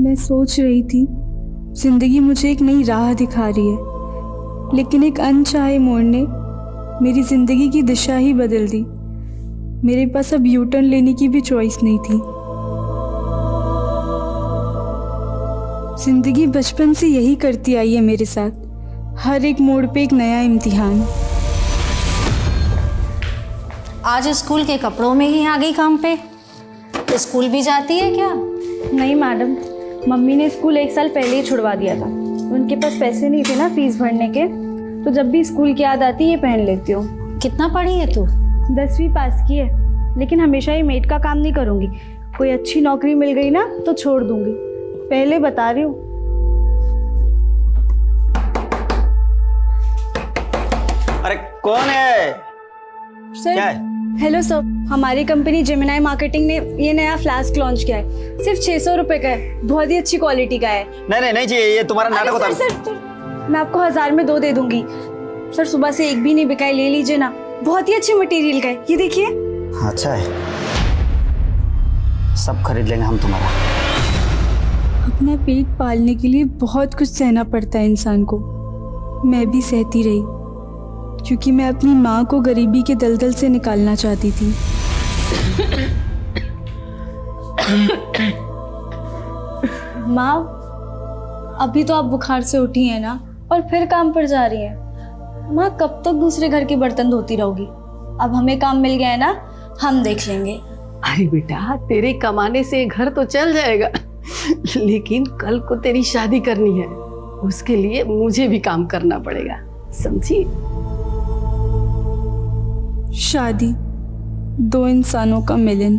मैं सोच रही थी जिंदगी मुझे एक नई राह दिखा रही है, लेकिन एक अनचाहे मोड़ ने मेरी जिंदगी की दिशा ही बदल दी। मेरे पास अब यू टर्न लेने की भी चॉइस नहीं थी। जिंदगी बचपन से यही करती आई है मेरे साथ, हर एक मोड़ पे एक नया इम्तिहान। आज स्कूल के कपड़ों में ही आ गई काम पे। स्कूल भी जाती है क्या? नहीं मैडम, मम्मी ने स्कूल 1 साल पहले ही छुड़वा दिया था। उनके पास पैसे नहीं थे ना फीस भरने के, तो जब भी स्कूल की याद आती ये पहन लेती हूँ। कितना पढ़ी है तू? 10वीं पास की है, लेकिन हमेशा ही मेड का काम नहीं करूँगी। कोई अच्छी नौकरी मिल गई ना तो छोड़ दूँगी, पहले बता रही हूँ। अरे कौन है? सर, क्या है? हेलो सर, हमारी कंपनी जेमिनाई मार्केटिंग ने ये नया फ्लास्क लॉन्च किया है। सिर्फ 600 रुपये का है, बहुत ही अच्छी क्वालिटी का है। नहीं चाहिए, ये तुम्हारा नाटक होता है। सर, मैं आपको 1000 में 2 दे दूंगी। सर, सुबह से एक भी नहीं बिका है, ले लीजिए ना, बहुत ही अच्छे मटेरियल का है। ये देखिए। अच्छा है, सब खरीद लेंगे हम तुम्हारा। अपना पेट पालने के लिए बहुत कुछ सहना पड़ता है इंसान को। मैं भी सहती रही, क्योंकि मैं अपनी माँ को गरीबी के दलदल से निकालना चाहती थी। माँ, अभी तो आप बुखार से उठी हैं ना, और फिर काम पर जा रही हैं। माँ, कब तक दूसरे घर के बर्तन धोती रहोगी? अब हमें काम मिल गया है ना, हम देख लेंगे। अरे बेटा, तेरे कमाने से घर तो चल जाएगा, लेकिन कल को तेरी शादी करनी है, उसके लिए मुझे भी काम करना पड़ेगा, समझी? शादी 2 इंसानों का मिलन,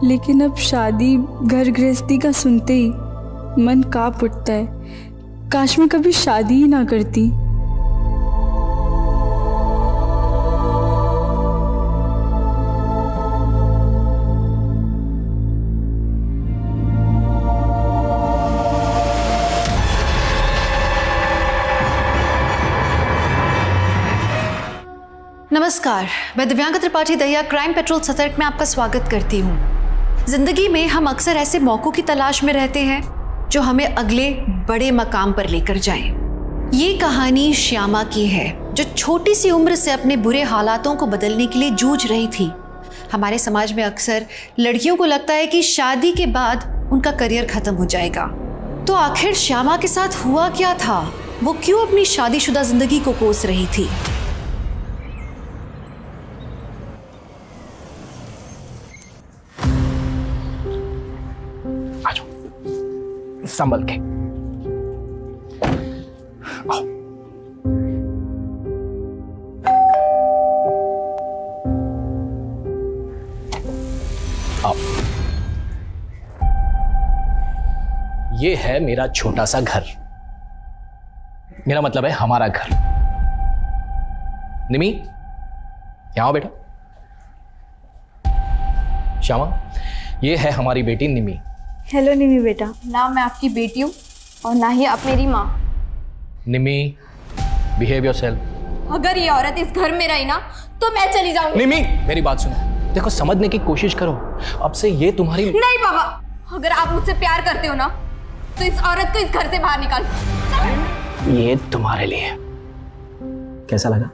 लेकिन अब शादी घर गृहस्थी का सुनते ही मन कांप उठता है। काश मैं कभी शादी ही ना करती। नमस्कार, मैं दिव्यांका त्रिपाठी दहिया क्राइम पेट्रोल सतर्क में आपका स्वागत करती हूँ। जिंदगी में हम अक्सर ऐसे मौकों की तलाश में रहते हैं जो हमें अगले बड़े मकाम पर लेकर जाएं। ये कहानी श्यामा की है, जो छोटी सी उम्र से अपने बुरे हालातों को बदलने के लिए जूझ रही थी। हमारे समाज में अक्सर लड़कियों को लगता है कि शादी के बाद उनका करियर खत्म हो जाएगा। तो आखिर श्यामा के साथ हुआ क्या था? वो क्यों अपनी शादीशुदा जिंदगी को कोस रही थी? संभल के आओ। आओ। ये है मेरा छोटा सा घर, मेरा मतलब है हमारा घर। निमी, यहाँ आओ बेटा। श्यामा, ये है हमारी बेटी निमी। हेलो निमी बेटा। ना मैं आपकी बेटी हूँ और ना ही आप मेरी माँ। निमी, बिहेव योरसेल्फ। अगर ये औरत इस घर में रही ना तो मैं चली जाऊंगी। निमी, मेरी बात सुनो, देखो समझने की कोशिश करो। अब से ये तुम्हारी नहीं पापा, अगर आप मुझसे प्यार करते हो ना तो इस औरत को इस घर से बाहर निकाल। ये तुम्हारे लिए। कैसा लगा?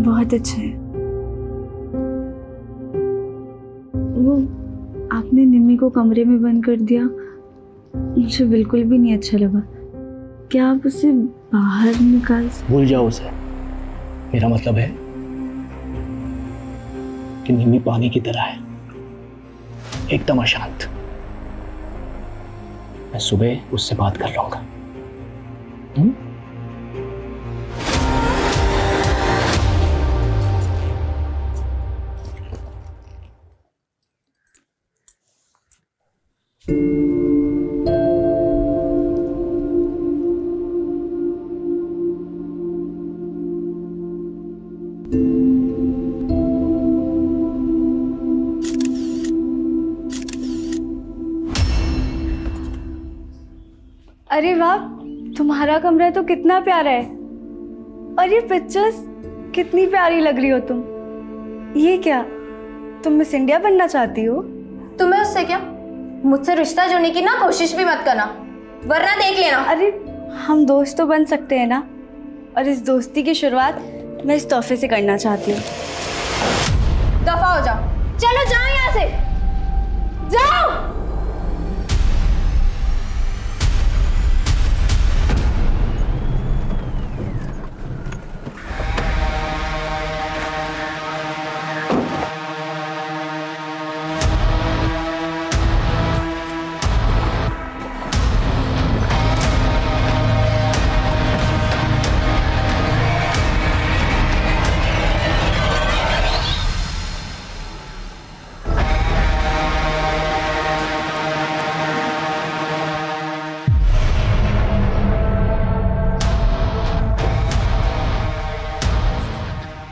बहुत अच्छा है। वो आपने निम्मी को कमरे में बंद कर दिया, मुझे बिल्कुल भी नहीं अच्छा लगा। क्या आप उसे बाहर निकाल? भूल जाओ उसे। मेरा मतलब है कि निम्मी पानी की तरह है, एकदम अशांत। मैं सुबह उससे बात कर लूंगा। अरे वाह, तुम्हारा कमरा तो कितना प्यारा है। और ये पिक्चर्स, कितनी प्यारी लग रही हो तुम। ये क्या, तुम मिस इंडिया बनना चाहती हो? तुम्हें उससे क्या? मुझसे रिश्ता जोड़ने की ना कोशिश भी मत करना, वरना देख लेना। अरे हम दोस्त तो बन सकते हैं ना, और इस दोस्ती की शुरुआत मैं इस तोहफे से करना चाहती हूँ। दफा हो जाओ, चलो जाओ यहाँ से, जाओ।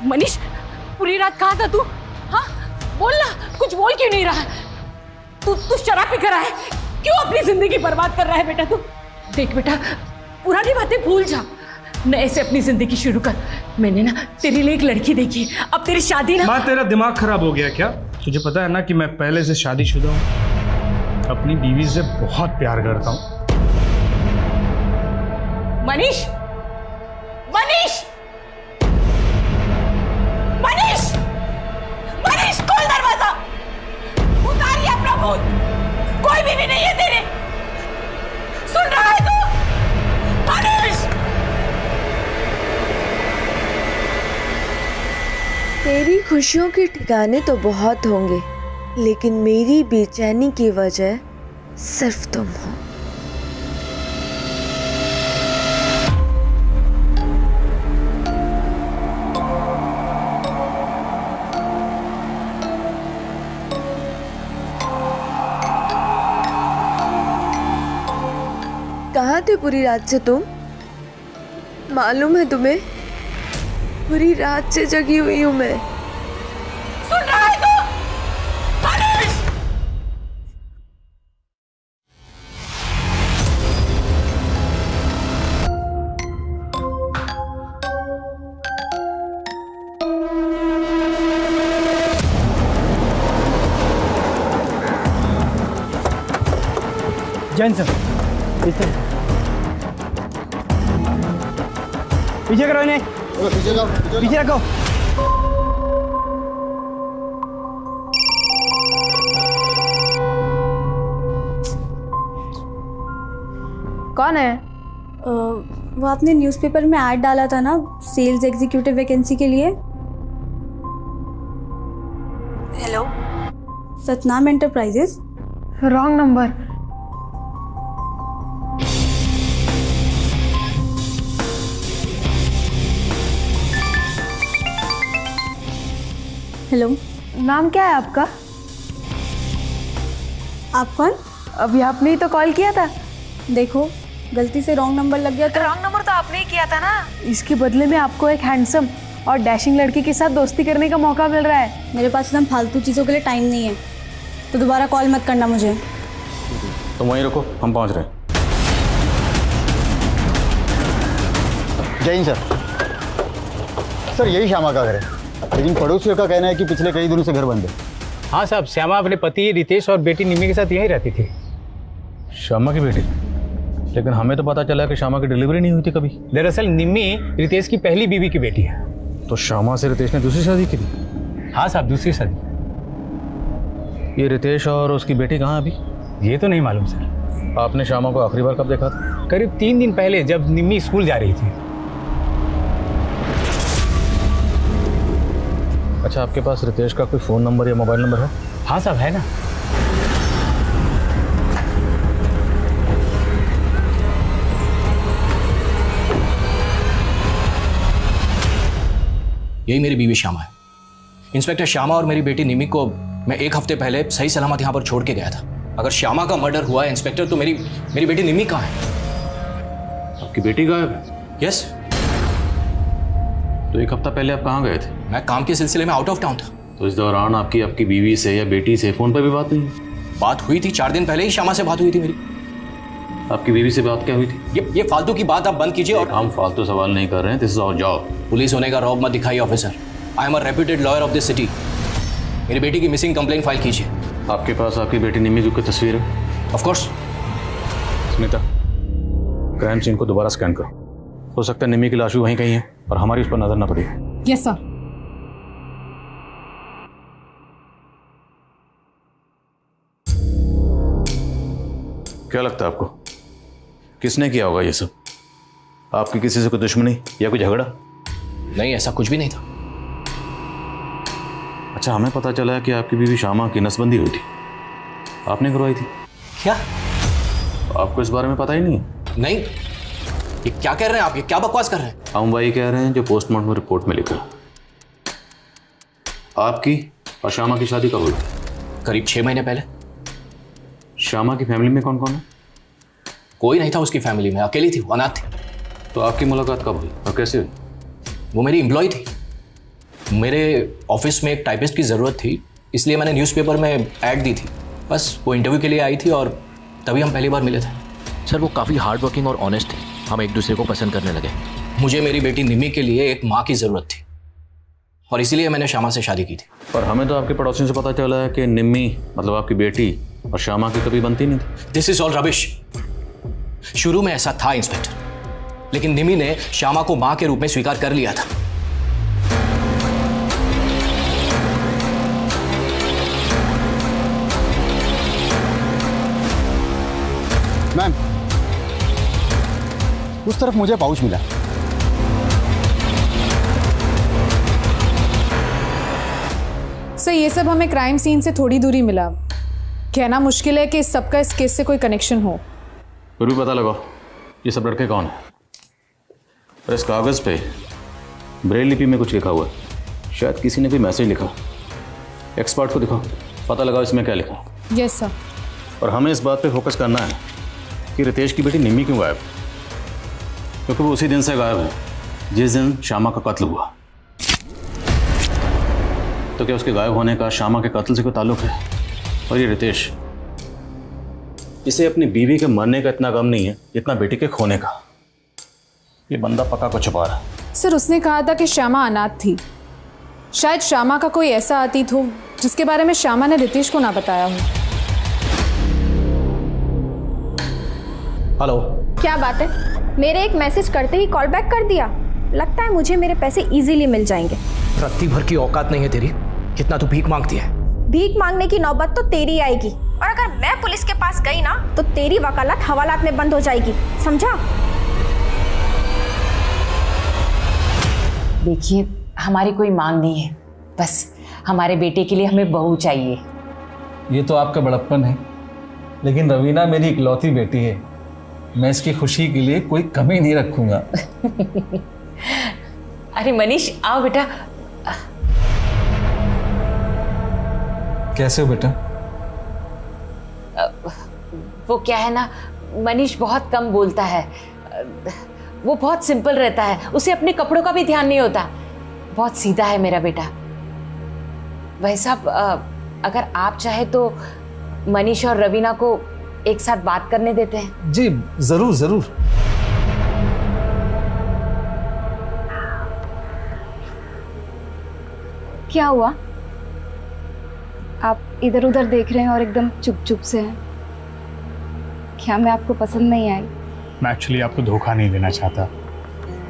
मनीष, पूरी रात कहाँ था तू? हाँ बोल ना, कुछ बोल क्यों नहीं रहा? तू शराब पी कर है, क्यों अपनी जिंदगी बर्बाद कर रहा है बेटा तू? देख बेटा, पुरानी बातें भूल जा, नए से अपनी जिंदगी शुरू कर। मैंने ना तेरे लिए एक लड़की देखी, अब तेरी शादी ना। माँ तेरा दिमाग खराब हो गया क्या? तुझे पता है ना कि मैं पहले से शादीशुदा हूँ, अपनी बीवी से बहुत प्यार करता हूँ। मनीष, मनीष, मनीष, मनीष, खोल दरवाजा, उतारिए अपना भूत, कोई भी नहीं है तेरे, सुन रहा है तू? मनीष! तेरी खुशियों के ठिकाने तो बहुत होंगे, लेकिन मेरी बेचैनी की वजह सिर्फ तुम हो। कहाँ थे पूरी रात से तुम? मालूम है तुम्हें, पूरी रात से जगी हुई हूँ मैं। सुन रहा है तू? मनीष! जैन सर, पीछे करो इन्हें, पीछे रखो। कौन है? वो आपने न्यूज़पेपर में ऐड डाला था ना, सेल्स एग्जीक्यूटिव वैकेंसी के लिए। Hello, Satnam enterprises. Wrong number. Hello, नाम क्या है आपका? आप कौन? अभी आपने ही तो कॉल किया था। देखो, गलती से रॉन्ग नंबर लग गया तो। रॉन्ग नंबर तो आपने ही किया था ना। इसके बदले में आपको एक हैंडसम और डैशिंग लड़की के साथ दोस्ती करने का मौका मिल रहा है। मेरे पास एकदम फालतू चीज़ों के लिए टाइम नहीं है, तो दोबारा कॉल मत करना मुझे। तुम वहीं रुको, हम पहुंच रहे हैं। जैन सर, सर यही श्यामा का घर है, लेकिन पड़ोसियों का कहना है कि पिछले कई दिनों से घर बंद है। हाँ साहब, श्यामा अपने पति रितेश और बेटी निम्मी के साथ यहीं रहती थी। श्यामा की बेटी? लेकिन हमें तो पता चला कि श्यामा की डिलीवरी नहीं हुई थी कभी। दरअसल निम्मी रितेश की पहली बीवी की बेटी है। तो श्यामा से रितेश ने दूसरी शादी की थी? हाँ साहब, दूसरी शादी। ये रितेश और उसकी बेटी कहाँ अभी? ये तो नहीं मालूम सर। आपने श्यामा को आखिरी बार कब देखा था? करीब 3 दिन पहले, जब निम्मी स्कूल जा रही थी। अच्छा, आपके पास रितेश का कोई फ़ोन नंबर या मोबाइल नंबर है? हाँ साहब, है ना। यही मेरी बीवी श्यामा है। इंस्पेक्टर श्यामा और मेरी बेटी निमी को मैं 1 हफ्ते पहले सही सलामत यहाँ पर छोड़ के गया था। अगर श्यामा का मर्डर हुआ है इंस्पेक्टर, तो मेरी बेटी निमी कहाँ है? आपकी बेटी गायब है? यस। तो 1 हफ्ता पहले आप कहाँ गए थे? मैं काम के सिलसिले में आउट ऑफ टाउन था। तो इस दौरान आपकी बीवी से या बेटी से फ़ोन पर भी बात नहीं? बात हुई थी, 4 दिन पहले ही श्यामा से बात हुई थी मेरी। आपकी बीवी से बात क्या हुई थी? ये फालतू की बात आप बंद कीजिए। और हम फालतू सवाल नहीं कर रहे हैं, this is our job. Police होने का रौब मत दिखाइए officer. I am a reputed lawyer of this city. मेरी बेटी की मिसिंग कंप्लेंट फाइल कीजिए। आपके पास आपकी बेटी निम्मी की कोई तस्वीर है? Of course. सुनीता, क्राइम सीन को दोबारा स्कैन करो। हो सकता है निम्मी की लाश भी वहीं कहीं है और हमारी उस पर नजर ना पड़ी। Yes sir. क्या लगता है आपको किसने किया होगा ये सब? आपकी किसी से कोई दुश्मनी या कोई झगड़ा? नहीं, ऐसा कुछ भी नहीं था। अच्छा, हमें पता चला है कि आपकी बीवी शामा की नसबंदी हुई थी, आपने करवाई थी। क्या? आपको इस बारे में पता ही नहीं है? नहीं, ये क्या कह रहे हैं आप? ये क्या बकवास कर रहे हैं? हम वही कह रहे हैं जो पोस्टमार्टम रिपोर्ट में लिखा। आपकी और शामा की शादी कब हुई? करीब 6 महीने पहले। शामा की फैमिली में कौन कौन है? कोई नहीं था उसकी फैमिली में, अकेली थी, वो अनाथ थी। तो आपकी मुलाकात कब हुई और कैसे हुई? वो मेरी एम्प्लॉय थी। मेरे ऑफिस में एक टाइपिस्ट की ज़रूरत थी, इसलिए मैंने न्यूज़पेपर में ऐड दी थी। बस वो इंटरव्यू के लिए आई थी और तभी हम पहली बार मिले थे। सर, वो काफ़ी हार्ड वर्किंग और ऑनेस्ट थे, हम एक दूसरे को पसंद करने लगे। मुझे मेरी बेटी निम्मी के लिए एक माँ की ज़रूरत थी और इसीलिए मैंने शामा से शादी की थी। पर हमें तो आपके पड़ोसियों से पता चला है कि निम्मी मतलब आपकी बेटी और शामा की कभी बनती नहीं थी। This is all rubbish. शुरू में ऐसा था इंस्पेक्टर, लेकिन निम्मी ने शामा को मां के रूप में स्वीकार कर लिया था। मैम, उस तरफ मुझे पाउच मिला। सर, ये सब हमें क्राइम सीन से थोड़ी दूरी मिला। कहना मुश्किल है कि इस सबका इस केस से कोई कनेक्शन हो। फिर भी पता लगाओ ये सब लड़के कौन है। और इस कागज़ पे ब्रेल लिपि में कुछ लिखा हुआ है, शायद किसी ने कोई मैसेज लिखा। एक्सपर्ट को दिखाओ, पता लगाओ इसमें क्या लिखा है। Yes sir. और हमें इस बात पे फोकस करना है कि रितेश की बेटी निम्मी क्यों गायब, क्योंकि वो उसी दिन से गायब है जिस दिन शामा का कत्ल हुआ। तो क्या उसके गायब होने का शामा के कत्ल से कोई ताल्लुक है? और ये रितेश, इसे अपनी बीवी के मरने का इतना गम नहीं है जितना बेटी के खोने का। ये बंदा पक्का को छुपा रहा है। सर, उसने कहा था कि श्यामा अनाथ थी। शायद श्यामा का कोई ऐसा अतीत हो जिसके बारे में श्यामा ने रितेश को ना बताया हो। हेलो। क्या बात है, मेरे एक मैसेज करते ही कॉल बैक कर दिया। लगता है मुझे मेरे पैसे इजीली मिल जाएंगे। रत्ती भर की औकात नहीं है तेरी, कितना तू भीख मांगती है। भीख मांगने की नौबत तो तेरी आएगी, और अगर मैं पुलिस के पास गई ना तो तेरी वकालत हवालात में बंद हो जाएगी, समझा? देखिए, हमारी कोई मांग नहीं है, बस हमारे बेटे के लिए हमें बहू चाहिए। ये तो आपका बड़प्पन है, लेकिन रवीना मेरी इकलौती बेटी है। मैं इसकी खुशी के लिए कोई कमी नहीं रखूंगा। अरे मनीष, आओ बेटा। कैसे हो बेटा? वो क्या है ना, मनीष बहुत कम बोलता है। वो बहुत सिंपल रहता है, उसे अपने कपड़ों का भी ध्यान नहीं होता। बहुत सीधा है मेरा बेटा। भाई साहब, अगर आप चाहे तो मनीष और रवीना को एक साथ बात करने देते हैं। जी जरूर जरूर। क्या हुआ? आप इधर उधर देख रहे हैं और एकदम चुप चुप से हैं। क्या मैं आपको पसंद नहीं आई? मैं एक्चुअली आपको धोखा नहीं देना चाहता।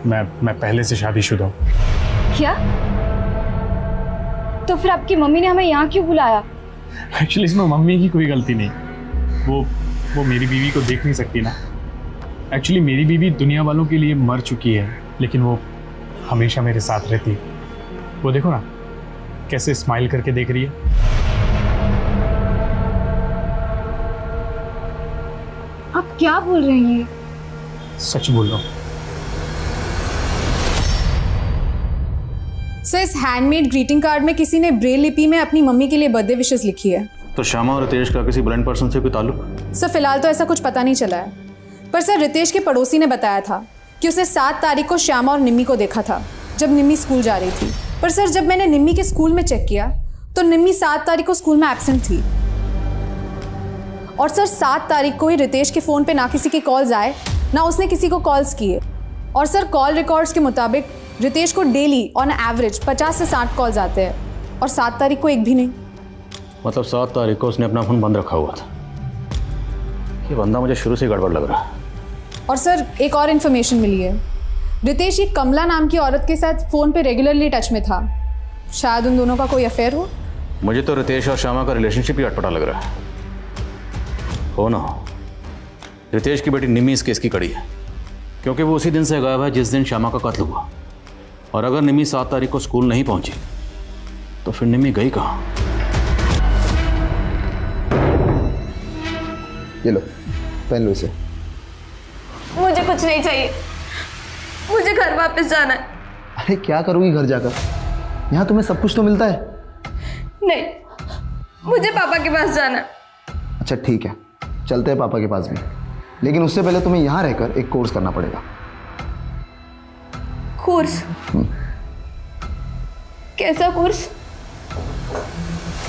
मैं पहले से शादीशुदा हूँ। क्या? तो फिर आपकी मम्मी ने हमें यहाँ क्यों बुलाया? एक्चुअली इसमें मम्मी की कोई गलती नहीं। वो मेरी बीवी को देख नहीं सकती ना। एक्चुअली मेरी बीवी दुनिया वालों के लिए मर चुकी है, लेकिन वो हमेशा मेरे साथ रहती है। वो देखो ना कैसे स्माइल करके देख रही है। आप क्या बोल रहे हैं? सच बोल रहा हूँ। सर, इस हैंडमेड ग्रीटिंग कार्ड में किसी ने ब्रेल लिपि में अपनी मम्मी के लिए बर्थडे विशेस लिखी है। तो श्यामा और रितेश का किसी ब्लाइंड पर्सन से कोई ताल्लुक? सर, फिलहाल तो ऐसा कुछ पता नहीं चला है, पर सर रितेश के पड़ोसी ने बताया था कि उसे 7 तारीख को श्यामा और निम्मी को देखा था जब निम्मी स्कूल जा रही थी। पर सर, जब मैंने निम्मी के स्कूल में चेक किया तो निम्मी 7 तारीख को स्कूल में एब्सेंट थी। और सर 7 तारीख को ही रितेश के फ़ोन पे ना किसी के कॉल्स आए, ना उसने किसी को कॉल्स किए। और सर कॉल रिकॉर्ड्स के मुताबिक रितेश को डेली ऑन एवरेज 50 से 60 कॉल्स आते हैं, और 7 तारीख को एक भी नहीं। मतलब 7 तारीख को उसने अपना फ़ोन बंद रखा हुआ था। ये बंदा मुझे शुरू से गड़बड़ लग रहा है। और सर एक और इन्फॉर्मेशन मिली है, रितेश ये कमला नाम की औरत के साथ फ़ोन पे रेगुलरली टच में था। शायद उन दोनों का कोई अफेयर हो। मुझे तो रितेश और श्यामा का रिलेशनशिप ही अटपटा लग रहा है। हो ना हो, रितेश की बेटी निम्मी इस केस की कड़ी है, क्योंकि वो उसी दिन से गायब है जिस दिन श्यामा का कत्ल हुआ। और अगर निम्मी 7 तारीख को स्कूल नहीं पहुंची तो फिर निम्मी गई कहाँ? ये लो, पहन लो इसे। मुझे कुछ नहीं चाहिए, मुझे घर वापस जाना है। अरे क्या करोगी घर जाकर? यहाँ तुम्हें सब कुछ तो मिलता है। नहीं, मुझे पापा के पास जाना है। अच्छा ठीक है, चलते हैं पापा के पास भी, लेकिन उससे पहले तुम्हें यहाँ रहकर एक कोर्स करना पड़ेगा। कोर्स? कैसा कोर्स?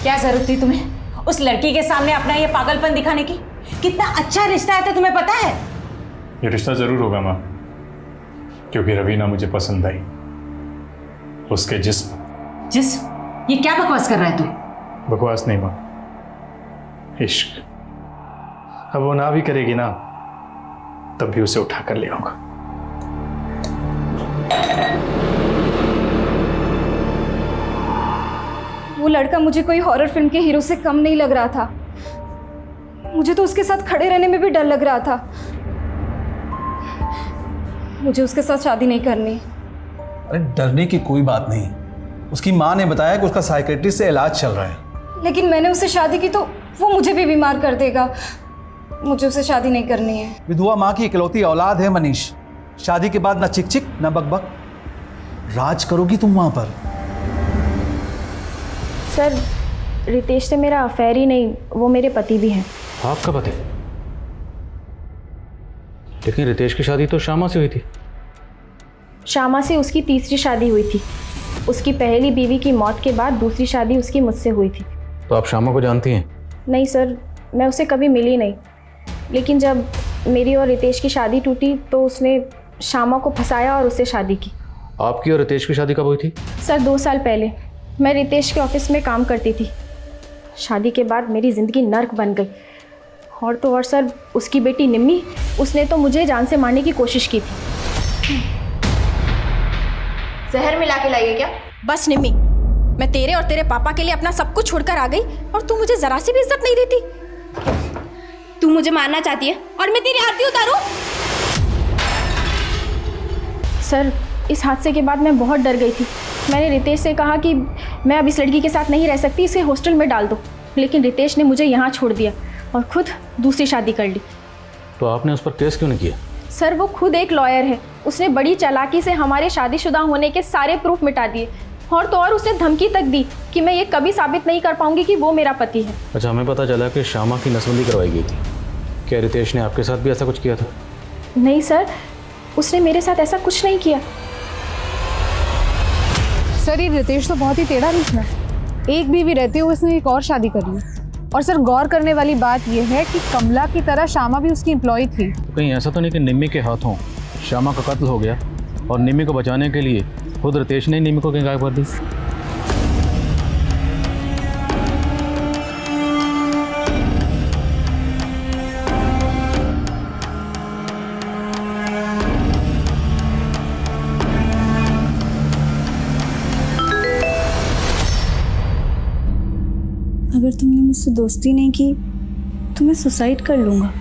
क्या जरूरत थी तुम्हें उस लड़की के सामने अपना ये पागलपन दिखाने की? कितना अच्छा रिश्ता है तो तुम्हें पता है? ये रिश्ता जरूर होगा माँ, क्योंकि रवीना मुझे पसंद आई। उसके जिस्म ये क्या बकवास कर रहा है तू? बकवास नहीं माँ, इश्क। अब वो ना भी करेगी ना, तब भी उसे उठा कर ले आऊंगा। वो लड़का मुझे कोई हॉरर फिल्म के हीरो से कम नहीं लग रहा था। मुझे तो उसके साथ खड़े रहने में भी डर लग रहा था। मुझे उसके साथ शादी नहीं करनी। अरे डरने की कोई बात नहीं, उसकी माँ ने बताया कि उसका साइकेट्रिस्ट से इलाज चल रहा है। लेकिन मैंने उससे शादी की तो वो मुझे भी बीमार कर देगा। मुझे उससे शादी नहीं करनी है। विधवा माँ की इकलौती औलाद है मनीष। शादी के बाद ना चिक चिक ना बकबक, राज करोगी तुम वहां पर। सर, रितेश से मेरा अफेयर ही नहीं, वो मेरे पति भी हैं। आपका पति? लेकिन रितेश की शादी तो श्यामा से हुई थी। श्यामा से उसकी तीसरी शादी हुई थी। उसकी पहली बीवी की मौत के बाद दूसरी शादी उसकी मुझसे हुई थी। तो आप श्यामा को जानती हैं? नहीं सर, मैं उससे कभी मिली नहीं। लेकिन जब मेरी और रितेश की शादी टूटी तो उसने श्यामा को फंसाया और उससे शादी की। आपकी और रितेश की शादी कब हुई थी? सर 2 साल पहले। मैं रितेश के ऑफिस में काम करती थी। शादी के बाद मेरी ज़िंदगी नर्क बन गई। और तो और सर, उसकी बेटी निम्मी, उसने तो मुझे जान से मारने की कोशिश की थी। जहर मिला के लाइए क्या? बस निम्मी, मैं तेरे और तेरे पापा के लिए अपना सब कुछ छोड़कर आ गई और तू मुझे ज़रा सी भी इज्जत नहीं देती। तू मुझे मारना चाहती है और मैं तेरी आरती उतारूं? सर, इस हादसे के बाद मैं बहुत डर गई थी। मैंने रितेश से कहा कि मैं अब इस लड़की के साथ नहीं रह सकती, इसे हॉस्टल में डाल दो। लेकिन रितेश ने मुझे यहाँ छोड़ दिया और खुद दूसरी शादी कर ली। तो आपने उस पर केस क्यों नहीं किया? सर, वो खुद एक लॉयर है। उसने बड़ी चालाकी से हमारे शादीशुदा होने के सारे प्रूफ मिटा दिए। और तो और उसने धमकी तक दी कि मैं ये कभी साबित नहीं कर पाऊंगी कि वो मेरा पति है। अच्छा, हमें पता चला कि श्यामा की नसबंदी करवाई गई थी। क्या रितेश ने आपके साथ भी ऐसा कुछ किया था? नहीं सर, उसने मेरे साथ ऐसा कुछ नहीं किया। सर, ये रितेश तो बहुत ही टेढ़ा निकला। एक बीवी रहते हुए उसने एक और शादी कर ली। और सर, गौर करने वाली बात यह है कि कमला की तरह श्यामा भी उसकी एम्प्लॉय थी। कहीं ऐसा तो नहीं कि निम्मी के हाथों श्यामा का कत्ल हो गया और निम्मी को बचाने के लिए खुद रितेश ने निम्मी को कहीं गायब कर दी? अगर तुमने मुझसे दोस्ती नहीं की तो मैं सुसाइड कर लूँगा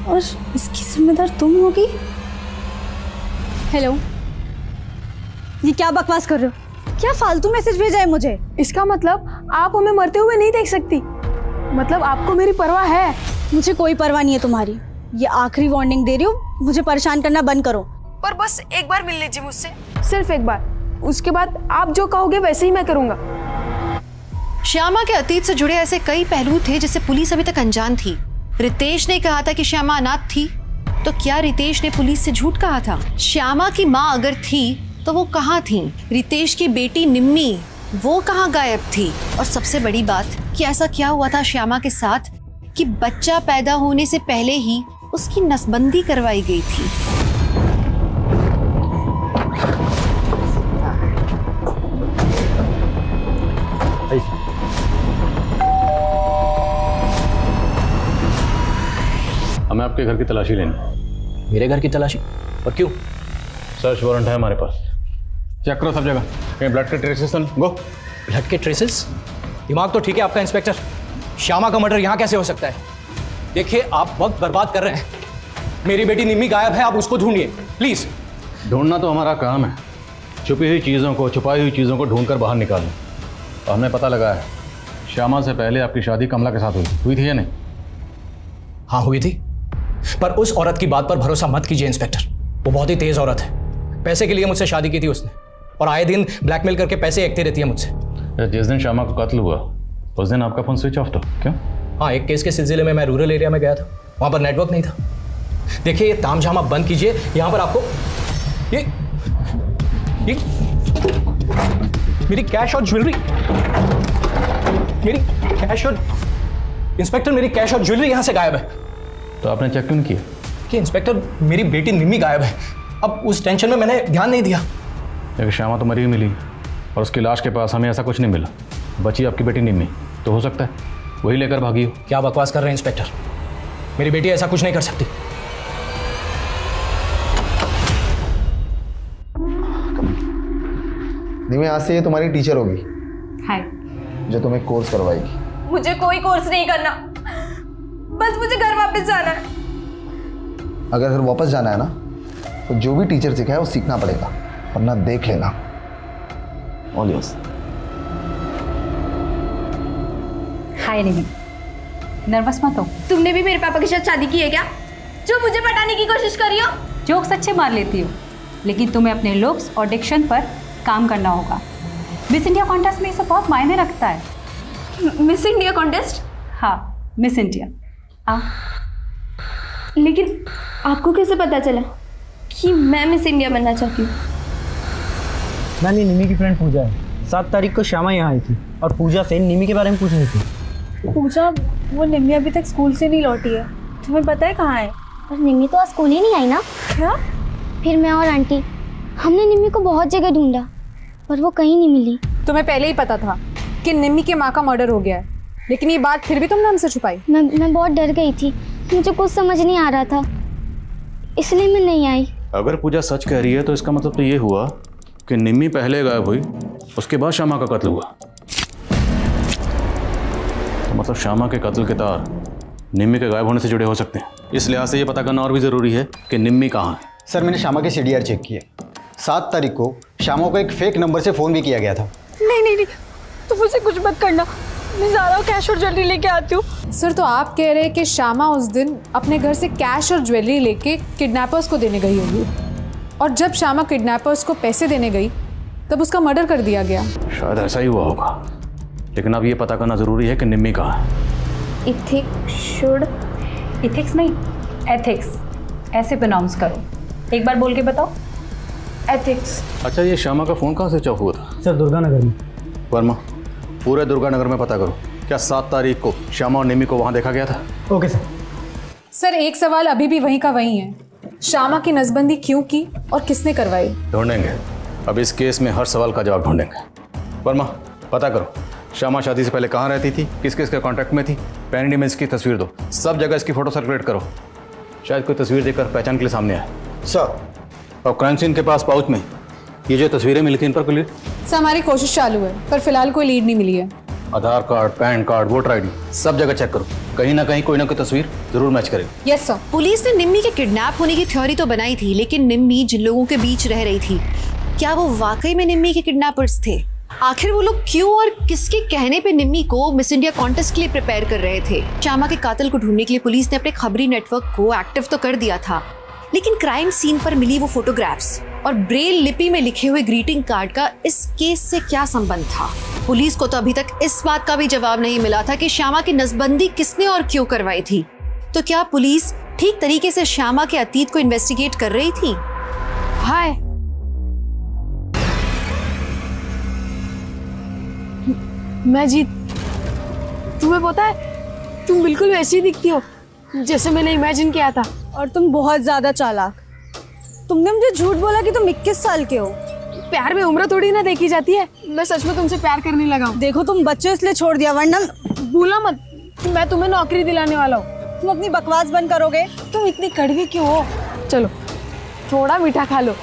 और इसकी जिम्मेदार तुम होगी। हेलो, ये क्या बकवास कर रहे हो? क्या फालतू मैसेज भेजा है मुझे? इसका मतलब आप हमें मरते हुए नहीं देख सकती? मतलब आपको मेरी परवाह है? मुझे कोई परवाह नहीं है तुम्हारी। ये आखिरी वार्निंग दे रही हूँ, मुझे परेशान करना बंद करो। पर बस एक बार मिल लीजिए मुझसे, सिर्फ एक बार। उसके बाद आप जो कहोगे वैसे ही मैं करूँगा। श्यामा के अतीत से जुड़े ऐसे कई पहलू थे जिससे पुलिस अभी तक अनजान थी। रितेश ने कहा था कि श्यामा अनाथ थी, तो क्या रितेश ने पुलिस से झूठ कहा था? श्यामा की माँ अगर थी तो वो कहाँ थी? रितेश की बेटी निम्मी, वो कहाँ गायब थी? और सबसे बड़ी बात कि ऐसा क्या हुआ था श्यामा के साथ कि बच्चा पैदा होने से पहले ही उसकी नसबंदी करवाई गई थी? आपके घर की तलाशी लेनी। मेरे घर की तलाशी? और क्यों? सर्च वारंट है हमारे पास। चेक करो सब जगह, कहीं ब्लड के ट्रेसेस तो गो। ब्लड के ट्रेसेस? दिमाग तो ठीक है आपका इंस्पेक्टर। श्यामा का मर्डर यहाँ कैसे हो सकता है? देखिए आप वक्त बर्बाद कर रहे हैं। मेरी बेटी निम्मी गायब है, आप उसको ढूंढिए प्लीज। ढूंढना तो हमारा काम है, छुपी हुई चीज़ों को, छुपाई हुई चीज़ों को ढूंढ कर बाहर निकालना। तो हमने पता लगाया है श्यामा से पहले आपकी शादी कमला के साथ हुई थी या नहीं? हाँ हुई थी, पर उस औरत की बात पर भरोसा मत कीजिए इंस्पेक्टर। वो बहुत ही तेज औरत है। पैसे के लिए मुझसे शादी की थी उसने, और आए दिन ब्लैकमेल करके पैसे एकती रहती है मुझसे। जिस दिन श्यामा को कत्ल हुआ उस दिन आपका फ़ोन स्विच ऑफ था क्यों? हाँ, एक केस के सिलसिले में मैं रूरल एरिया में गया था, वहाँ पर नेटवर्क नहीं था। देखिए ये तामझाम आप बंद कीजिए। यहाँ पर आपको ये मेरी कैश और ज्वेलरी, मेरी कैश और इंस्पेक्टर मेरी कैश और ज्वेलरी यहाँ से गायब है। तो आपने चेक क्यों नहीं किया? कि इंस्पेक्टर मेरी बेटी निम्मी गायब है। अब उस टेंशन में मैंने ध्यान नहीं दिया। लेकिन श्यामा तो मरी हुई मिली और उसकी लाश के पास हमें ऐसा कुछ नहीं मिला। बची आपकी बेटी निम्मी, तो हो सकता है वही लेकर भागी हो। क्या बकवास कर रहे हैं इंस्पेक्टर? मेरी बेटी ऐसा कुछ नहीं कर सकती। निम्मी आज से ये तुम्हारी टीचर होगी। हाय। जो तुम्हें कोर्स करवाएगी। मुझे कोई कोर्स नहीं करना, बस मुझे घर वापस जाना है। अगर घर वापस जाना है ना तो जो भी टीचर सिखाए वो सीखना पड़ेगा, वरना देख लेना। All yours. Hi Nimi, nervous मत हो। तुमने भी मेरे पापा के साथ शादी की है क्या, जो मुझे पटाने की कोशिश करी हो? जोक्स अच्छे मार लेती हो, लेकिन तुम्हें अपने लुक्स और डिक्शन पर काम करना होगा। मिस इंडिया कॉन्टेस्ट में ये सब बहुत मायने रखता है। Miss India contest? हाँ, मिस इंडिया। आओ। लेकिन आपको कैसे पता चला कि मैं मिस इंडिया बनना चाहती हूँ? मैंने निमी की फ्रेंड पूजा है। 7 तारीख को श्यामा यहाँ आई थी और पूजा से निमी के बारे में पूछ रही थी। पूजा, वो निम्मी अभी तक स्कूल से नहीं लौटी है, तुम्हें पता है कहाँ है? पर निम्मी तो आज स्कूल ही नहीं आई ना। क्या? फिर मैं और आंटी हमने निम्मी को बहुत जगह ढूंढा पर वो कहीं नहीं मिली। तुम्हें पहले ही पता था कि निम्मी के माँ का मर्डर हो गया है, लेकिन ये बात फिर भी तुमने हमसे छुपाई। मैं बहुत डर गई थी, मुझे कुछ समझ नहीं आ रहा था, इसलिए मैं नहीं आई। अगर पूजा सच कह रही है तो इसका मतलब तो ये हुआ कि निम्मी पहले गायब हुई, उसके बाद श्यामा का कत्ल हुआ। तो मतलब श्यामा के कत्ल के तार निम्मी के गायब होने से जुड़े हो सकते हैं। इस लिहाज से ये पता करना और भी ज़रूरी है कि निम्मी कहाँ है। सर मैंने श्यामा के CDR चेक किए। 7 तारीख को श्यामा को एक फेक नंबर से फ़ोन भी किया गया था। नहीं नहीं नहीं, तुम मुझे कुछ मत करना, मैं ज़ारा कैश और ज्वेलरी लेके आती हूँ। सर तो आप कह रहे हैं कि श्यामा उस दिन अपने घर से कैश और ज्वेलरी लेके किडनैपर्स को देने गई होगी, और जब श्यामा किडनैपर्स को पैसे देने गई तब उसका मर्डर कर दिया गया। शायद ऐसा ही हुआ होगा, लेकिन अब ये पता करना ज़रूरी है कि निम्मी कहाँ है। इथिक्स नहीं, एथिक्स ऐसे प्रोनाउंस करो। एक बार बोल के बताओ। एथिक्स। अच्छा, ये श्यामा का फ़ोन कहाँ स्विच ऑफ हुआ था? सर दुर्गानगर में। वर्मा, पूरे दुर्गानगर में पता करो, क्या 7 तारीख को श्यामा और निम्मी को वहाँ देखा गया था? Okay sir. सर एक सवाल अभी भी वहीं का वहीं है, श्यामा की नसबंदी क्यों की और किसने करवाई? ढूंढेंगे, अब इस केस में हर सवाल का जवाब ढूंढेंगे। वर्मा, पता करो श्यामा शादी से पहले कहाँ रहती थी, किस किस के कॉन्टैक्ट में थी, पैन इमेज की तस्वीर दो, सब जगह इसकी फ़ोटो सर्कुलेट करो। शायद कोई तस्वीर देखकर पहचान के लिए सामने आए। सर, और क्राइम सीन के पास पाउच में ये जो तस्वीरें मिली थी, इन पर कोई लीड? सर हमारी कोशिश चालू है, पर फिलहाल कोई लीड नहीं मिली है। Aadhaar card, PAN card, voter ID, सब जगह चेक करो, कहीं ना कहीं कोई ना कोई तस्वीर जरूर मैच करेगी। Yes sir. पुलिस ने निम्मी के किडनैप होने की थ्योरी तो बनाई थी, लेकिन निम्मी जिन लोगों के बीच रह रही थी, क्या वो वाकई में निम्मी के किडनैपर्स थे? आखिर वो लोग क्यों और किसके कहने पे निम्मी को मिस इंडिया कॉन्टेस्ट के लिए प्रिपेयर कर रहे थे? श्यामा के कातिल को ढूंढने के लिए पुलिस ने अपने खबरी नेटवर्क को एक्टिव तो कर दिया था, लेकिन क्राइम सीन पर मिली वो फोटोग्राफ्स और ब्रेल लिपि में लिखे हुए ग्रीटिंग कार्ड का इस केस से क्या संबंध था? पुलिस को तो अभी तक इस बात का भी जवाब नहीं मिला था कि श्यामा की नसबंदी किसने और क्यों करवाई थी। तो क्या पुलिस ठीक तरीके से श्यामा के अतीत को इन्वेस्टिगेट कर रही थी? हाय, मैं जीत। तुम्हें पता है तुम बिल्कुल वैसी दिखती हो जैसे मैंने इमेजिन किया था। और तुम बहुत ज्यादा चालाक। तुमने मुझे झूठ बोला कि तुम 21 साल के हो। प्यार में उम्र थोड़ी ना देखी जाती है, मैं सच में तुमसे प्यार करने लगा हूँ। देखो तुम बच्चे इसलिए छोड़ दिया, वरना भूला मत कि मैं तुम्हें नौकरी दिलाने वाला हूँ। तुम अपनी बकवास बंद करोगे? तुम इतनी कड़वी क्यों हो? चलो थोड़ा मीठा खा लो।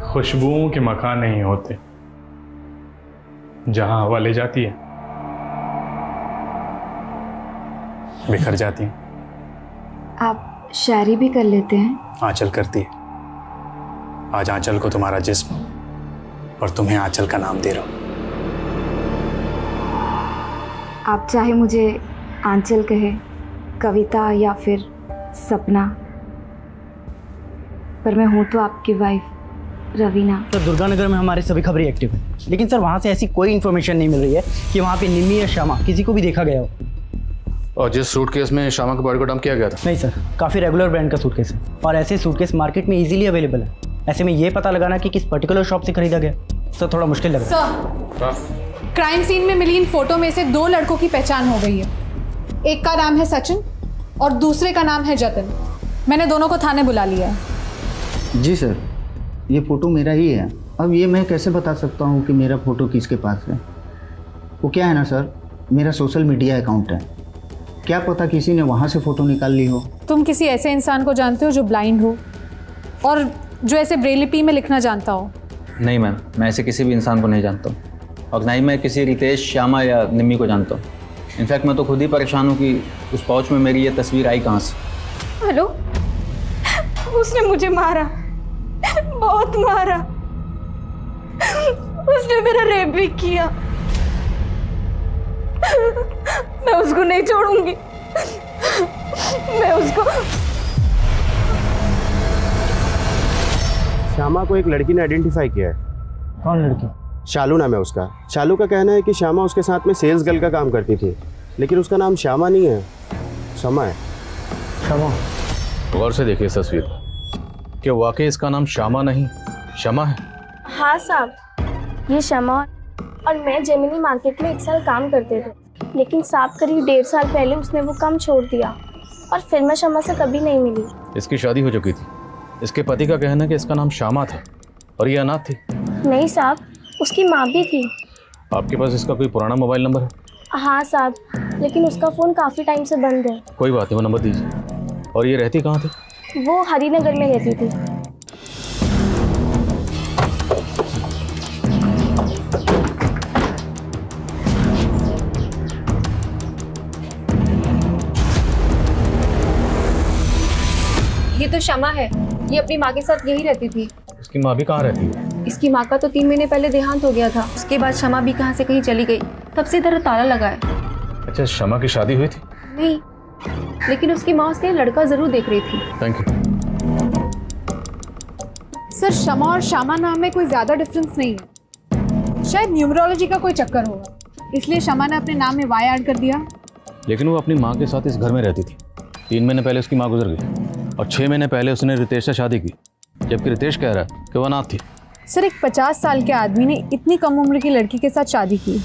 खुशबुओं के मकान नहीं होते, जहां हवा ले जाती है बिखर जाती है। आप शायरी भी कर लेते हैं? आंचल करती है। आज आंचल को तुम्हारा जिस्म और तुम्हें आंचल का नाम दे रहा हूं। आप चाहे मुझे आंचल कहे, कविता या फिर सपना, पर मैं हूँ तो आपकी वाइफ रवीना। सर दुर्गानगर में हमारे सभी खबरें एक्टिव हैं, लेकिन सर वहाँ से ऐसी कोई इन्फॉर्मेशन नहीं मिल रही है कि वहाँ पे निम्मी या श्यामा किसी को भी देखा गया हो। और जिस सूटकेस में श्यामा के बॉडी को डंप किया गया था? नहीं सर, काफ़ी रेगुलर ब्रांड का सूटकेस है और ऐसे सूटकेस मार्केट में इजीली अवेलेबल है। ऐसे में ये पता लगाना कि किस पर्टिकुलर शॉप से खरीदा गया सर थोड़ा मुश्किल लग रहा है। सर क्राइम सीन में मिली इन फोटो में से 2 लड़कों की पहचान हो गई है। एक का नाम है सचिन और दूसरे का नाम है जतिन। मैंने दोनों को थाने बुला लिया है। जी सर, ये फ़ोटो मेरा ही है। अब ये मैं कैसे बता सकता हूँ कि मेरा फ़ोटो किसके पास है? वो क्या है ना सर, मेरा सोशल मीडिया अकाउंट है, क्या पता किसी ने वहाँ से फ़ोटो निकाल ली हो। तुम किसी ऐसे इंसान को जानते हो जो ब्लाइंड हो और जो ऐसे ब्रेल लिपि में लिखना जानता हो? नहीं मैम, मैं ऐसे किसी भी इंसान को नहीं जानता हूँ और ना ही मैं किसी रितेश, श्यामा या निम्मी को जानता हूँ। इनफैक्ट मैं तो खुद ही परेशान हूँ कि उस पाउच में मेरी ये तस्वीर आई कहाँ से। हेलो, उसने मुझे मारा, बहुत मारा। उसने मेरा रेप भी किया। मैं उसको नहीं छोड़ूंगी। मैं उसको। श्यामा को एक लड़की ने आइडेंटिफाई किया है। कौन लड़की? शालू नाम है उसका। शालू का कहना है कि श्यामा उसके साथ में सेल्स गर्ल का काम करती थी, लेकिन उसका नाम श्यामा नहीं है, शमा है। शमा? गौर से देखिए इस तस्वीर, क्या वाकई इसका नाम श्यामा नहीं शमा है? हाँ साहब, ये शमा और मैं जेमिनी मार्केट में 1 साल काम करते थे, लेकिन साहब करीब 1.5 साल पहले उसने वो काम छोड़ दिया और फिर मैं शमा से कभी नहीं मिली। इसकी शादी हो चुकी थी। इसके पति का कहना है कि इसका नाम श्यामा था और ये अनाथ थी। नहीं साहब, उसकी माँ भी थी। आपके पास इसका कोई पुराना मोबाइल नंबर है? हाँ साहब, लेकिन उसका फ़ोन काफ़ी टाइम से बंद है। कोई बात नहीं, वो नंबर दीजिए। और ये रहती कहाँ थी? वो हरिनगर में रहती थी। ये तो शमा है, ये अपनी माँ के साथ यही रहती थी। इसकी माँ भी कहाँ रहती है? इसकी माँ का तो 3 महीने पहले देहांत हो गया था। उसके बाद शमा भी कहाँ से कहीं चली गई, तब से इधर ताला लगा है। अच्छा, शमा की शादी हुई थी? नहीं, लेकिन उसकी माँ उसके लड़का जरूर देख रही थी। Thank you. सर शमा और श्यामा नाम में कोई ज़्यादा डिफरेंस नहीं है, शायद न्यूमरोलॉजी का कोई चक्कर होगा, इसलिए शमा ने अपने नाम में वाई ऐड कर दिया। लेकिन वो अपनी माँ के साथ इस घर में रहती थी। 3 महीने पहले उसकी माँ गुजर गई और 6 महीने पहले उसने रितेश से शादी की, जबकि रितेश कह रहा है कि वो अनाथ थी। सर एक 50 साल के आदमी ने इतनी कम उम्र की लड़की के साथ शादी की।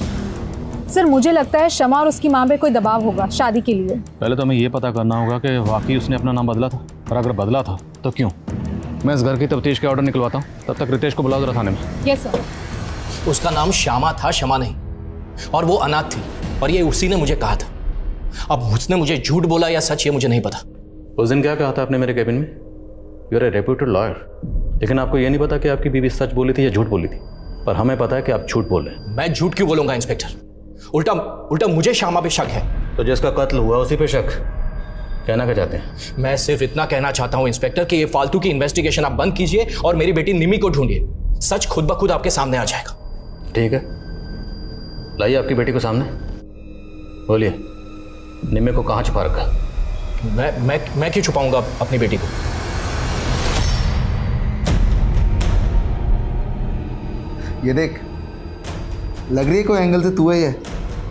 सर मुझे लगता है शमा और उसकी माँ पे कोई दबाव होगा शादी के लिए। पहले तो हमें ये पता करना होगा कि वाकई उसने अपना नाम बदला था, और अगर बदला था तो क्यों। मैं इस घर की तफ्तीश के ऑर्डर निकलवाता हूँ, तब तक रितेश को बुला जरा थाने में। Yes sir. उसका नाम श्यामा था, शमा नहीं, और वो अनाथ थी और ये उसी ने मुझे कहा था। अब उसने मुझे झूठ बोला या सच, ये मुझे नहीं पता। उस दिन क्या कहा था आपने मेरे कैबिन में? You are a reputed lawyer, लेकिन आपको ये नहीं पता कि आपकी बीवी सच बोली थी या झूठ बोली थी। पर हमें पता है कि आप झूठ बोल रहे हैं। मैं झूठ क्यों बोलूंगा इंस्पेक्टर? उल्टा मुझे श्यामा पे शक है। तो जिसका कत्ल हुआ उसी पे शक? कहना क्या चाहते हैं? मैं सिर्फ इतना कहना चाहता हूं इंस्पेक्टर कि ये फालतू की इन्वेस्टिगेशन आप बंद कीजिए और मेरी बेटी निमी को ढूंढिए। सच खुद ब खुद आपके सामने आ जाएगा। ठीक है, लाइए आपकी बेटी को सामने। बोलिए, निमी को कहाँ छुपा रखा? मैं क्यों छुपाऊंगा अपनी बेटी को? ये देख, लग रही है कोई एंगल से तू ही है।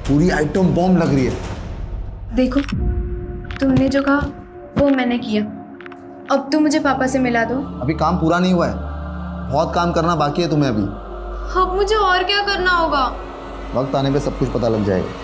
पूरी आइटम बॉम्ब लग रही है। देखो, तुमने जो कहा वो मैंने किया। अब तुम मुझे पापा से मिला दो। अभी काम पूरा नहीं हुआ है, बहुत काम करना बाकी है तुम्हें अभी। अब मुझे और क्या करना होगा? वक्त आने पे सब कुछ पता लग जाएगा।